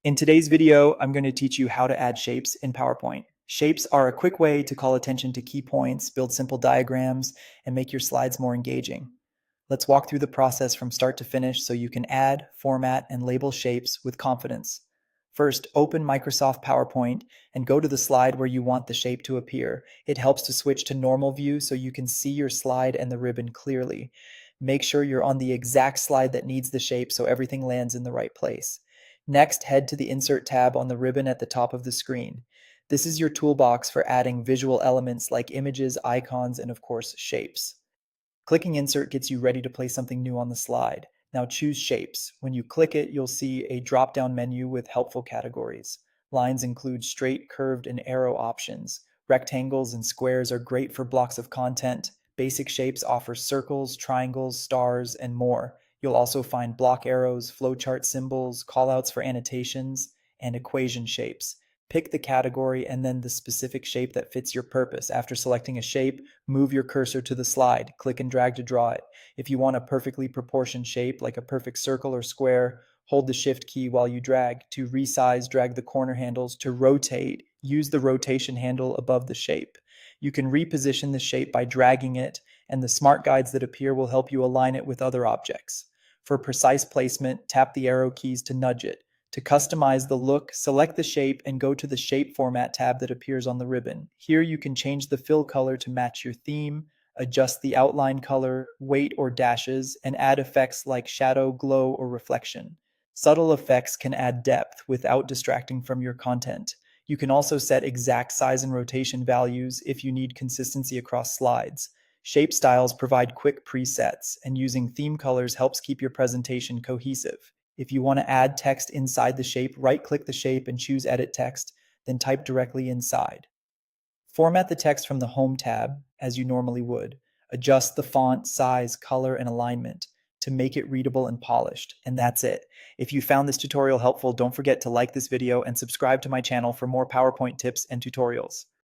In today's video, I'm going to teach you how to add shapes in PowerPoint. Shapes are a quick way to call attention to key points, build simple diagrams, and make your slides more engaging. Let's walk through the process from start to finish so you can add, format, and label shapes with confidence. First, open Microsoft PowerPoint and go to the slide where you want the shape to appear. It helps to switch to normal view so you can see your slide and the ribbon clearly. Make sure you're on the exact slide that needs the shape so everything lands in the right place. Next, head to the Insert tab on the ribbon at the top of the screen. This is your toolbox for adding visual elements like images, icons, and of course, shapes. Clicking Insert gets you ready to place something new on the slide. Now choose Shapes. When you click it, you'll see a drop-down menu with helpful categories. Lines include straight, curved, and arrow options. Rectangles and squares are great for blocks of content. Basic shapes offer circles, triangles, stars, and more. You'll also find block arrows, flowchart symbols, callouts for annotations, and equation shapes. Pick the category and then the specific shape that fits your purpose. After selecting a shape, move your cursor to the slide, click and drag to draw it. If you want a perfectly proportioned shape, like a perfect circle or square, hold the Shift key while you drag. To resize, drag the corner handles. To rotate, use the rotation handle above the shape. You can reposition the shape by dragging it, and the smart guides that appear will help you align it with other objects. For precise placement, tap the arrow keys to nudge it. To customize the look, select the shape and go to the Shape Format tab that appears on the ribbon. Here you can change the fill color to match your theme, adjust the outline color, weight or dashes, and add effects like shadow, glow, or reflection. Subtle effects can add depth without distracting from your content. You can also set exact size and rotation values if you need consistency across slides. Shape styles provide quick presets, and using theme colors helps keep your presentation cohesive. If you want to add text inside the shape, right-click the shape and choose Edit Text, then type directly inside. Format the text from the Home tab, as you normally would. Adjust the font, size, color, and alignment to make it readable and polished. And that's it. If you found this tutorial helpful, don't forget to like this video and subscribe to my channel for more PowerPoint tips and tutorials.